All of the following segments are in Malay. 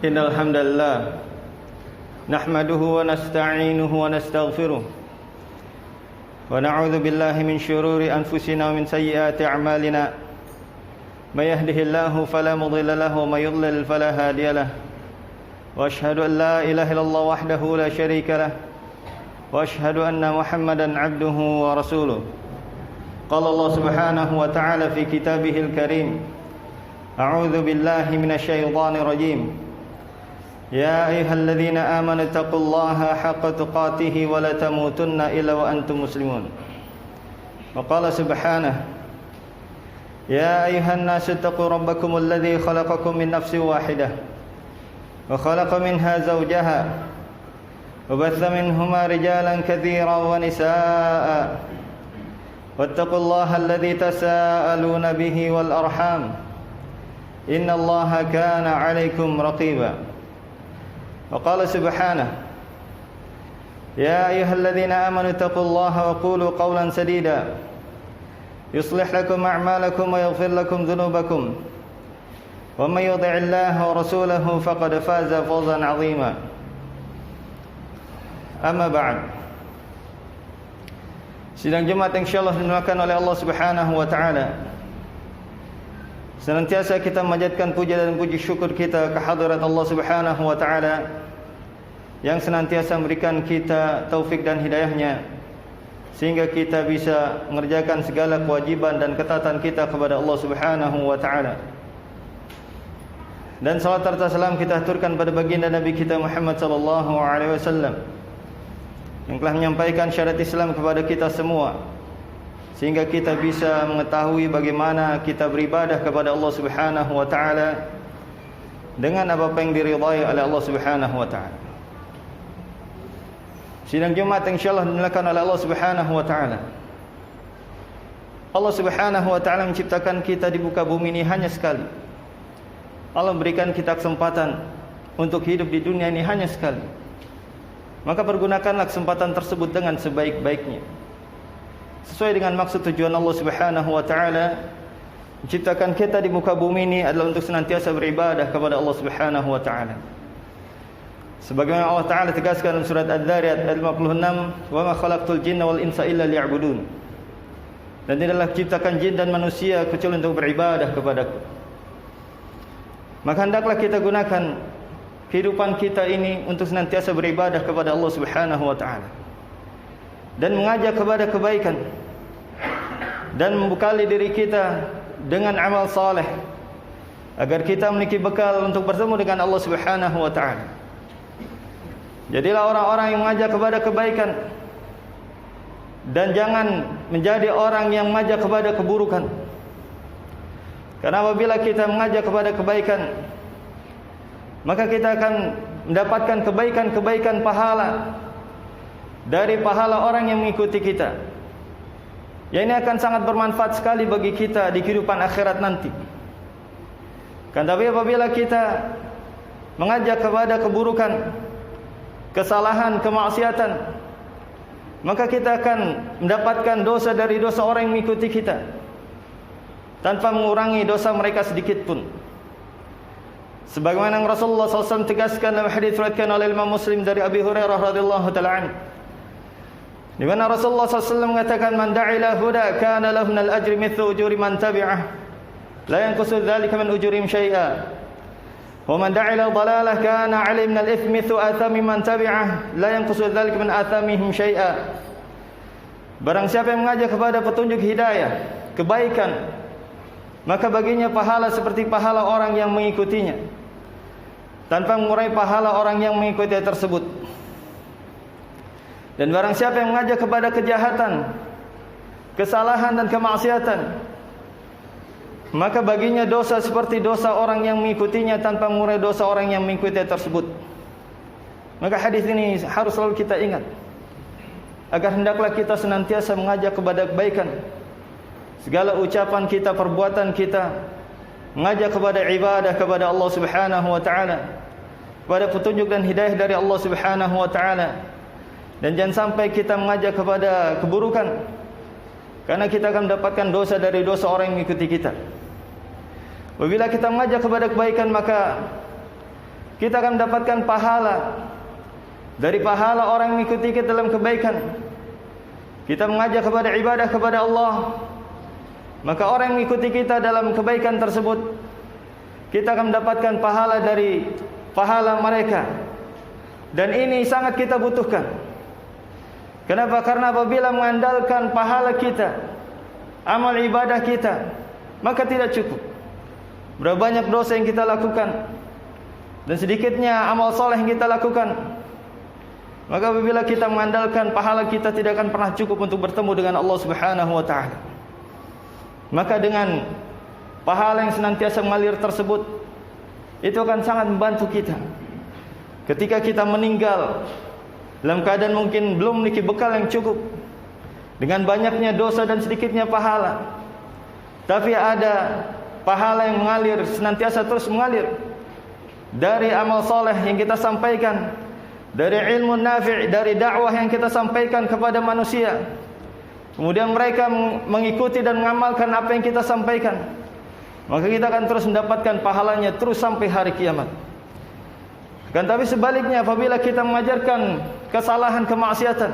إن الحمد لله نحمده ونستعينه ونستغفره ونعوذ بالله من شرور أنفسنا ومن سيئات أعمالنا من يهده الله فلا مضل له ومن يضلل فلا هادي له وأشهد أن لا إله إلا الله وحده لا شريك له وأشهد أن محمدا عبده ورسوله قال الله سبحانه وتعالى في كتابه الكريم أعوذ بالله من الشيطان الرجيم يا أيها الذين آمنوا اتقوا الله حق تقاته ولا تموتن إلا وأنتم مسلمون وقال سبحانه يا أيها الناس اتقوا ربكم الذي خلقكم من نفس واحدة وخلق منها زوجها وبث منهما رجالا كثيرا ونساء واتقوا الله الذي تساءلون به والأرحام إن الله كان عليكم رقيبا وقال سبحانه يا أيها الذين آمنوا اتقوا الله وقولوا قولا سديدا يصلح لكم أعمالكم ويغفر لكم ذنوبكم ومن يطع الله ورسوله فقد فاز فوزا عظيما أما بعد. Sidang Jumat insyaallah dimuliakan oleh Allah Subhanahu wa taala. Senantiasa kita memanjatkan puja dan puji syukur kita kehadirat Allah Subhanahu wa taala yang senantiasa memberikan kita taufik dan hidayahnya sehingga kita bisa mengerjakan segala kewajiban dan ketaatan kita kepada Allah Subhanahu wa taala. Dan salat serta salam kita aturkan pada baginda Nabi kita Muhammad sallallahu alaihi wasallam yang telah menyampaikan syariat Islam kepada kita semua sehingga kita bisa mengetahui bagaimana kita beribadah kepada Allah Subhanahu wa taala dengan apa yang diridhai oleh Allah Subhanahu wa taala. Sidang Jumat insyaallah dimuliakan oleh Allah Subhanahu wa taala. Allah Subhanahu wa taala menciptakan kita di muka bumi ini hanya sekali. Allah berikan kita kesempatan untuk hidup di dunia ini hanya sekali. Maka pergunakanlah kesempatan tersebut dengan sebaik-baiknya, sesuai dengan maksud tujuan Allah Subhanahu wa taala menciptakan kita di muka bumi ini adalah untuk senantiasa beribadah kepada Allah Subhanahu wa taala. Sebagaimana Allah taala tegaskan dalam surat Adz-Dzariyat ayat 56, "Wa ma khalaqtul jinna wal insa illa liya'budun." Dan tidaklah ciptakan jin dan manusia kecuali untuk beribadah kepadaku. Maka hendaklah kita gunakan kehidupan kita ini untuk senantiasa beribadah kepada Allah Subhanahu wa taala dan mengajak kepada kebaikan dan membekali diri kita dengan amal saleh agar kita memiliki bekal untuk bertemu dengan Allah Subhanahu wa taala. Jadilah orang-orang yang mengajak kepada kebaikan dan jangan menjadi orang yang mengajak kepada keburukan. Karena apabila kita mengajak kepada kebaikan, maka kita akan mendapatkan kebaikan-kebaikan pahala dari pahala orang yang mengikuti kita. Ya, ini akan sangat bermanfaat sekali bagi kita di kehidupan akhirat nanti. Kan tapi apabila kita mengajak kepada keburukan, kesalahan, kemaksiatan, maka kita akan mendapatkan dosa dari dosa orang yang mengikuti kita tanpa mengurangi dosa mereka sedikit pun. Sebagaimana Rasulullah SAW tegaskan dalam hadis riwayatkan oleh Imam Muslim dari Abi Hurairah radhiyallahu taala anhu, di mana Rasulullah SAW mengatakan, "Man da'a ila huda kana lahu minal ajri mithlu ujuri man tabi'ah, la yanqusu dzalika min ujurihim syai'a. Wa man da'a ila dhalalah kana 'alayhi minal ithmi mithlu athami man tabi'ah, la yanqusu dzalika min athamihim syai'a." Barang siapa yang mengajak kepada petunjuk hidayah, kebaikan, maka baginya pahala seperti pahala orang yang mengikutinya, tanpa mengurangi pahala orang yang mengikuti tersebut. Dan barang siapa yang mengajak kepada kejahatan, kesalahan dan kemaksiatan, maka baginya dosa seperti dosa orang yang mengikutinya tanpa mengurangi dosa orang yang mengikuti tersebut. Maka hadis ini harus selalu kita ingat, agar hendaklah kita senantiasa mengajak kepada kebaikan. Segala ucapan kita, perbuatan kita mengajak kepada ibadah kepada Allah Subhanahu wa taala, kepada petunjuk dan hidayah dari Allah Subhanahu wa taala. Dan jangan sampai kita mengajak kepada keburukan, karena kita akan mendapatkan dosa dari dosa orang yang mengikuti kita. Apabila kita mengajak kepada kebaikan, maka kita akan mendapatkan pahala dari pahala orang yang mengikuti kita dalam kebaikan. Kita mengajak kepada ibadah kepada Allah, maka orang yang mengikuti kita dalam kebaikan tersebut, kita akan mendapatkan pahala dari pahala mereka. Dan ini sangat kita butuhkan. Kenapa? Karena apabila mengandalkan pahala kita, amal ibadah kita, maka tidak cukup. Berapa banyak dosa yang kita lakukan dan sedikitnya amal soleh yang kita lakukan, maka apabila kita mengandalkan pahala kita, tidak akan pernah cukup untuk bertemu dengan Allah Subhanahu wa ta'ala. Maka dengan pahala yang senantiasa mengalir tersebut, itu akan sangat membantu kita ketika kita meninggal dalam keadaan mungkin belum memiliki bekal yang cukup, dengan banyaknya dosa dan sedikitnya pahala, tapi ada pahala yang mengalir, senantiasa terus mengalir dari amal soleh yang kita sampaikan, dari ilmu nafi', dari dakwah yang kita sampaikan kepada manusia. Kemudian mereka mengikuti dan mengamalkan apa yang kita sampaikan, maka kita akan terus mendapatkan pahalanya terus sampai hari kiamat. Kan tapi sebaliknya, apabila kita mengajarkan kesalahan, kemaksiatan,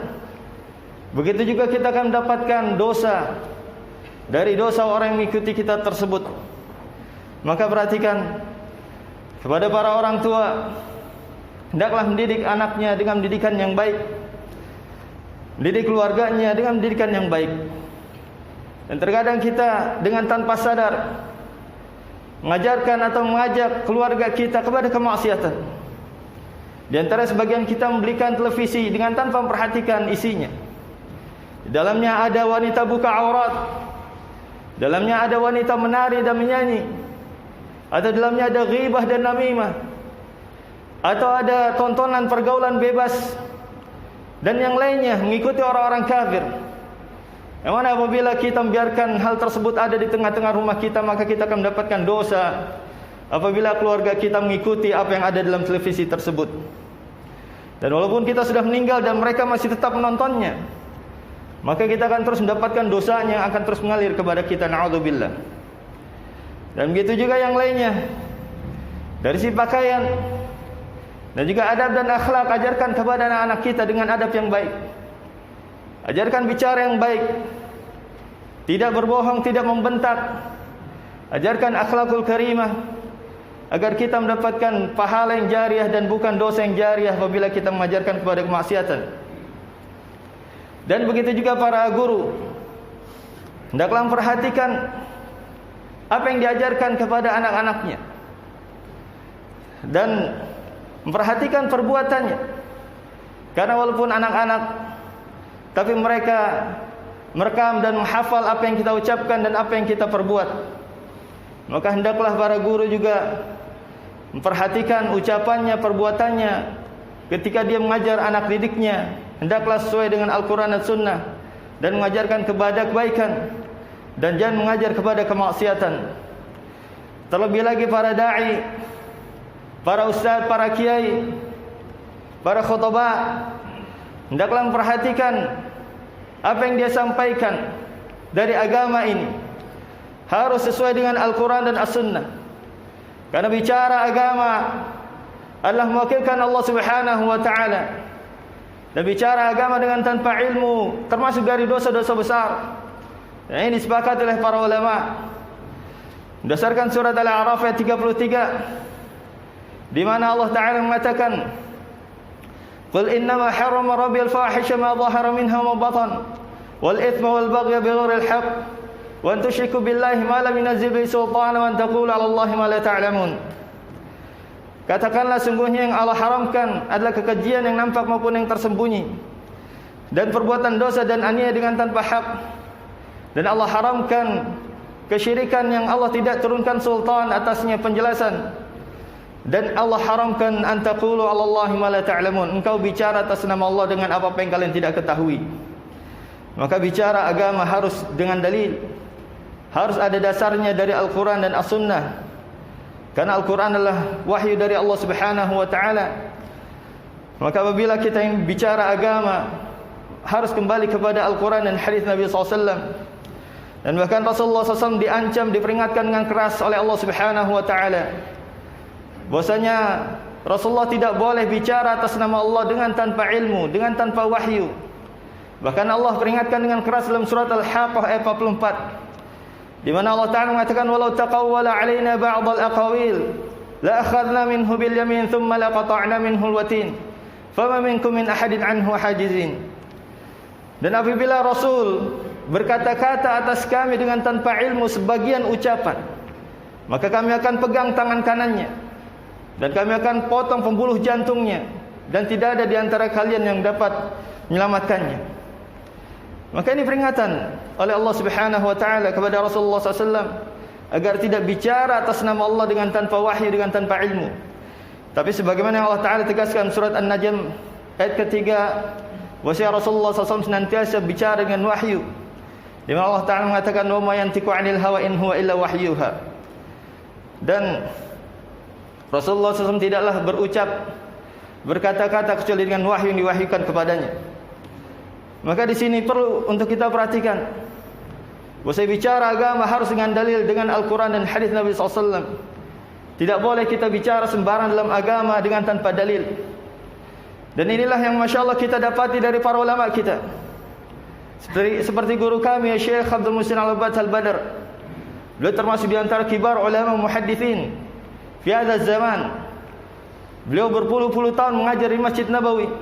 begitu juga kita akan mendapatkan dosa dari dosa orang yang mengikuti kita tersebut. Maka perhatikan, kepada para orang tua, hendaklah mendidik anaknya dengan pendidikan yang baik, mendidik keluarganya dengan pendidikan yang baik. Dan terkadang kita dengan tanpa sadar mengajarkan atau mengajak keluarga kita kepada kemaksiatan. Di antara sebagian kita membelikan televisi dengan tanpa memperhatikan isinya. Di dalamnya ada wanita buka aurat, di dalamnya ada wanita menari dan menyanyi, atau dalamnya ada ghibah dan namimah, atau ada tontonan pergaulan bebas dan yang lainnya, mengikuti orang-orang kafir. Yang mana apabila kita membiarkan hal tersebut ada di tengah-tengah rumah kita, maka kita akan mendapatkan dosa apabila keluarga kita mengikuti apa yang ada dalam televisi tersebut. Dan walaupun kita sudah meninggal dan mereka masih tetap menontonnya, maka kita akan terus mendapatkan dosanya, akan terus mengalir kepada kita, na'udzubillah. Dan begitu juga yang lainnya, dari si pakaian dan juga adab dan akhlak, ajarkan kepada anak-anak kita dengan adab yang baik. Ajarkan bicara yang baik, tidak berbohong, tidak membentak. Ajarkan akhlakul karimah, agar kita mendapatkan pahala yang jariah dan bukan dosa yang jariah apabila kita mengajarkan kepada kemaksiatan. Dan begitu juga para guru, hendaklah memperhatikan apa yang diajarkan kepada anak-anaknya dan memperhatikan perbuatannya. Karena walaupun anak-anak, tapi mereka merekam dan menghafal apa yang kita ucapkan dan apa yang kita perbuat. Maka hendaklah para guru juga memperhatikan ucapannya, perbuatannya ketika dia mengajar anak didiknya. Hendaklah sesuai dengan Al-Quran dan Sunnah, dan mengajarkan kepada kebaikan, dan jangan mengajar kepada kemaksiatan. Terlebih lagi para da'i, para ustaz, para kiai, para khutbah, hendaklah memperhatikan apa yang dia sampaikan dari agama ini harus sesuai dengan Al-Quran dan As-Sunnah. Karena bicara agama adalah mewakilkan Allah Subhanahu wa ta'ala. Dan bicara agama dengan tanpa ilmu termasuk dari dosa-dosa besar. Dan ini disepakati oleh para ulama berdasarkan surat Al-A'raf ayat 33, di mana Allah Ta'ala mengatakan, "Qul innama harrama rabbi al-fahisha ma dhahara minha wa batan wal ithma wal baghya bighairi al-haqq wa an tusyriku billahi ma lam yunzil bihi sultanan wa an taqulu 'ala Allahi ma la ta'lamun." Katakanlah, sungguhnya yang Allah haramkan adalah kekejian yang nampak maupun yang tersembunyi, dan perbuatan dosa dan aniaya dengan tanpa hak. Dan Allah haramkan kesyirikan yang Allah tidak turunkan sultan atasnya penjelasan. Dan Allah haramkan an taqulu 'ala Allahi ma la ta'lamun, engkau bicara atas nama Allah dengan apa-apa yang kalian tidak ketahui. Maka bicara agama harus dengan dalil, harus ada dasarnya dari Al-Quran dan As-Sunnah. Karena Al-Quran adalah wahyu dari Allah Subhanahu wa ta'ala. Maka apabila kita ingin bicara agama, harus kembali kepada Al-Quran dan hadis Nabi SAW. Dan bahkan Rasulullah SAW diancam, diperingatkan dengan keras oleh Allah Subhanahu wa ta'ala, bahwasanya Rasulullah tidak boleh bicara atas nama Allah dengan tanpa ilmu, dengan tanpa wahyu. Bahkan Allah peringatkan dengan keras dalam surat Al-Haqqah ayat 44, di mana Allah Ta'ala mengatakan, walau taqawwala alaina ba'dal aqawil la akhadna minhu bil yamin thumma laqata'na minhu al-watin fama minkum min ahadin anhu hajizin. Dan apabila Rasul berkata-kata atas kami dengan tanpa ilmu sebagian ucapan, maka kami akan pegang tangan kanannya dan kami akan potong pembuluh jantungnya, dan tidak ada di antara kalian yang dapat menyelamatkannya. Maka ini peringatan oleh Allah Subhanahu wa taala kepada Rasulullah SAW agar tidak bicara atas nama Allah dengan tanpa wahyu, dengan tanpa ilmu. Tapi sebagaimana yang Allah Ta'ala tegaskan surat An-Najm ayat ketiga, bahwa Rasulullah SAW senantiasa bicara dengan wahyu, di mana Allah Ta'ala mengatakan, wa ma yantiqu 'anil hawa in huwa illa wahyuha. Dan Rasulullah SAW tidaklah berucap, berkata-kata kecuali dengan wahyu yang diwahyukan kepadanya. Maka di sini perlu untuk kita perhatikan bahwa bicara agama harus dengan dalil, dengan Al-Quran dan hadis Nabi SAW. Tidak boleh kita bicara sembarang dalam agama dengan tanpa dalil. Dan inilah yang Masya Allah kita dapati dari para ulama kita, seperti guru kami Syekh Abdul Muhsin Al-Abbad Al-Badr. Beliau termasuk di antara kibar ulama muhaddithin fi hadha zaman. Beliau berpuluh-puluh tahun mengajar di Masjid Nabawi.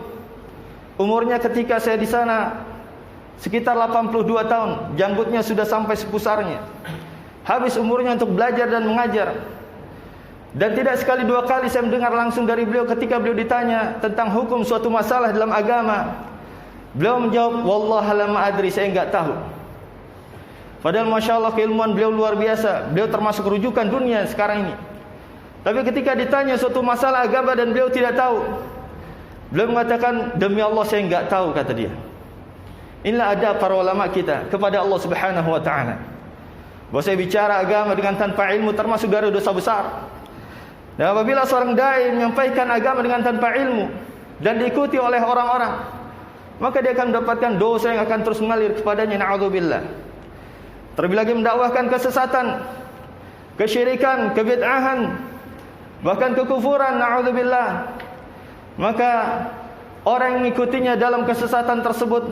Umurnya ketika saya di sana sekitar 82 tahun. Janggutnya sudah sampai sepusarnya. Habis umurnya untuk belajar dan mengajar. Dan tidak sekali dua kali saya mendengar langsung dari beliau ketika beliau ditanya tentang hukum suatu masalah dalam agama. Beliau menjawab, wallahi la ma'adri, saya enggak tahu. Padahal Masya Allah keilmuan beliau luar biasa. Beliau termasuk rujukan dunia sekarang ini. Tapi ketika ditanya suatu masalah agama dan beliau tidak tahu, beliau mengatakan, demi Allah saya enggak tahu, kata dia. Inilah adab para ulama kita kepada Allah Subhanahu wa taala. Bahwa saya bicara agama dengan tanpa ilmu termasuk dari dosa besar. Dan apabila seorang dai menyampaikan agama dengan tanpa ilmu dan diikuti oleh orang-orang, maka dia akan mendapatkan dosa yang akan terus mengalir kepadanya, na'udzubillah. Terlebih lagi mendakwahkan kesesatan, kesyirikan, kebid'ahan, bahkan kekufuran, na'udzubillah. Maka orang yang mengikutinya dalam kesesatan tersebut,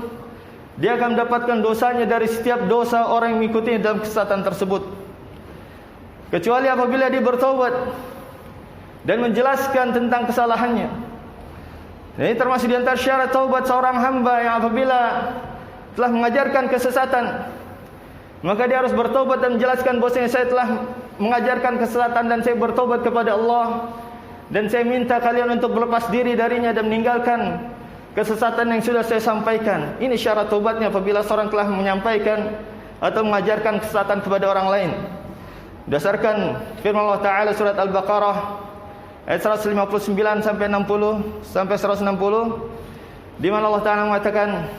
dia akan mendapatkan dosanya dari setiap dosa orang yang mengikutinya dalam kesesatan tersebut, kecuali apabila dia bertaubat dan menjelaskan tentang kesalahannya. Dan ini termasuk di antara syarat taubat seorang hamba yang apabila telah mengajarkan kesesatan, maka dia harus bertaubat dan menjelaskan bahwasanya saya telah mengajarkan kesesatan dan saya bertaubat kepada Allah, dan saya minta kalian untuk berlepas diri darinya dan meninggalkan kesesatan yang sudah saya sampaikan. Ini syarat taubatnya apabila seorang telah menyampaikan atau mengajarkan kesesatan kepada orang lain. Berdasarkan firman Allah Ta'ala surat Al-Baqarah ayat 159 sampai 60 sampai 160, di mana Allah Ta'ala mengatakan,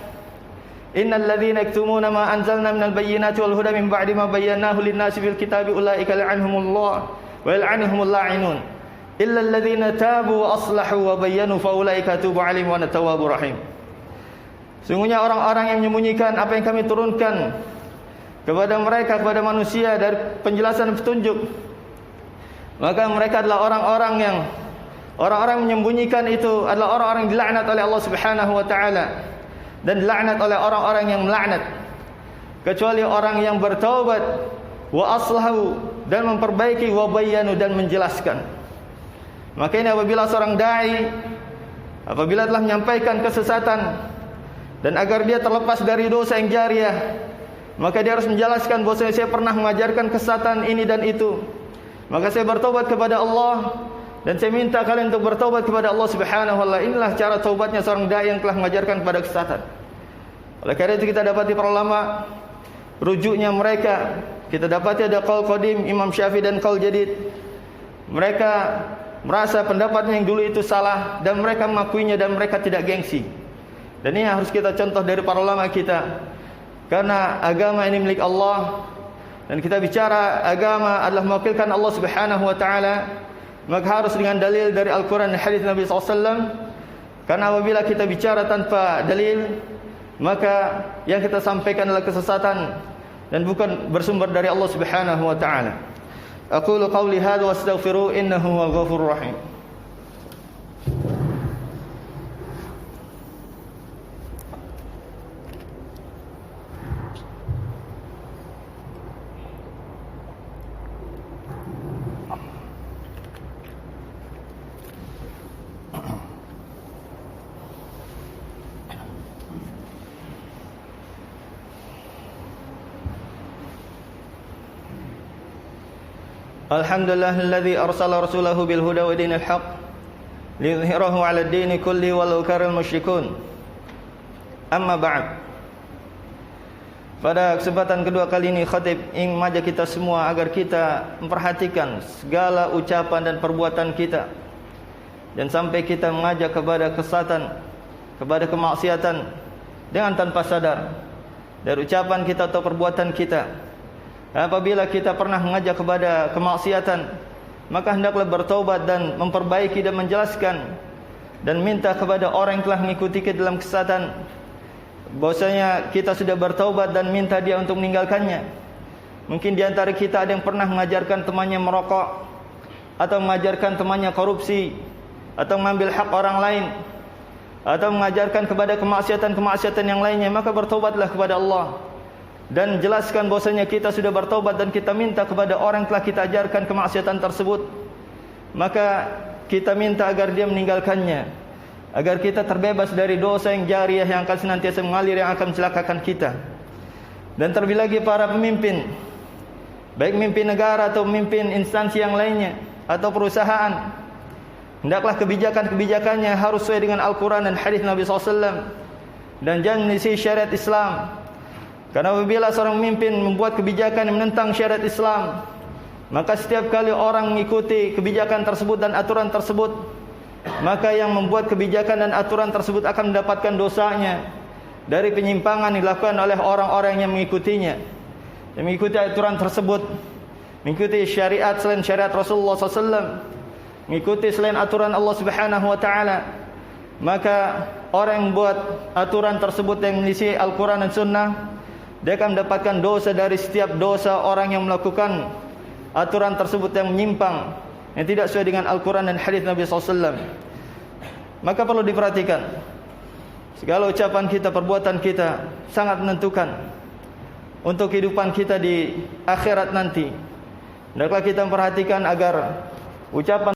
innal ladzina yaktumuna ma anzalna minal bayyinati wal huda min ba'di ma bayyanahu lin-nasi fil kitabi ulaika la'anhumullah wa yal'anuhumul la'inun illa alladzina tabu wa aslahu wa bayyanu fa ulaika atubu 'alaihim wa ana tawwabur rahim. Sungguhnya orang-orang yang menyembunyikan apa yang kami turunkan kepada mereka, kepada manusia dari penjelasan petunjuk, maka mereka adalah orang-orang yang menyembunyikan itu adalah orang-orang yang dilaknat oleh Allah Subhanahu wa taala dan dilaknat oleh orang-orang yang melaknat, kecuali orang yang bertaubat wa aslahu dan memperbaiki, wa bayyanu dan menjelaskan. Maka ini apabila seorang dai apabila telah menyampaikan kesesatan dan agar dia terlepas dari dosa yang jariyah, maka dia harus menjelaskan bahwa saya pernah mengajarkan kesesatan ini dan itu. Maka saya bertobat kepada Allah dan saya minta kalian untuk bertobat kepada Allah Subhanahu wa taala. Inilah cara taubatnya seorang dai yang telah mengajarkan kepada kesesatan. Oleh karena itu kita dapati para ulama, rujuknya mereka kita dapati ada qaul qadim Imam Syafi'i dan qaul jadid. Mereka merasa pendapatnya yang dulu itu salah dan mereka mengakuinya dan mereka tidak gengsi. Dan ini harus kita contoh dari para ulama kita, karena agama ini milik Allah. Dan kita bicara agama adalah mewakilkan Allah Subhanahu wa taala, maka harus dengan dalil dari Al-Quran dan hadis Nabi SAW. Karena apabila kita bicara tanpa dalil, maka yang kita sampaikan adalah kesesatan dan bukan bersumber dari Allah Subhanahu wa taala. Aqulu qawli hadza wa astaghfiru innahu huwal ghafurur rahim. Alhamdulillahilladzi arsala rasulahu bil huda wa dinil haqq liyudhhirahu 'ala ad-dini kulli walau karihal musyrikun. Amma ba'd. Pada kesempatan kedua kali ini khatib ingin mengajak kita semua agar kita memperhatikan segala ucapan dan perbuatan kita, dan sampai kita mengajak kepada kesesatan, kepada kemaksiatan dengan tanpa sadar dari ucapan kita atau perbuatan kita. Apabila kita pernah mengajak kepada kemaksiatan, maka hendaklah bertaubat dan memperbaiki dan menjelaskan dan minta kepada orang yang telah mengikuti kita dalam kesesatan bahwasanya kita sudah bertaubat dan minta dia untuk meninggalkannya. Mungkin di antara kita ada yang pernah mengajarkan temannya merokok, atau mengajarkan temannya korupsi, atau mengambil hak orang lain, atau mengajarkan kepada kemaksiatan-kemaksiatan yang lainnya. Maka bertaubatlah kepada Allah dan jelaskan bahwasanya kita sudah bertaubat dan kita minta kepada orang yang telah kita ajarkan kemaksiatan tersebut. Maka kita minta agar dia meninggalkannya, agar kita terbebas dari dosa yang jariah yang akan senantiasa mengalir, yang akan mencelakakan kita. Dan terlebih lagi para pemimpin, baik pemimpin negara atau pemimpin instansi yang lainnya atau perusahaan, hendaklah kebijakan-kebijakannya harus sesuai dengan Al-Quran dan hadis Nabi SAW, dan jangan menyelisih syariat Islam. Karena apabila seorang pemimpin membuat kebijakan yang menentang syariat Islam, maka setiap kali orang mengikuti kebijakan tersebut dan aturan tersebut, maka yang membuat kebijakan dan aturan tersebut akan mendapatkan dosanya dari penyimpangan yang dilakukan oleh orang-orang yang mengikutinya, yang mengikuti aturan tersebut, mengikuti syariat selain syariat Rasulullah SAW, mengikuti selain aturan Allah Subhanahu Wa Taala. Maka orang yang membuat aturan tersebut yang menyelisih Al-Quran dan Sunnah, dia akan mendapatkan dosa dari setiap dosa orang yang melakukan aturan tersebut yang menyimpang, yang tidak sesuai dengan Al-Quran dan hadis Nabi SAW. Maka perlu diperhatikan, segala ucapan kita, perbuatan kita sangat menentukan untuk kehidupan kita di akhirat nanti. Hendaklah kita memperhatikan agar ucapan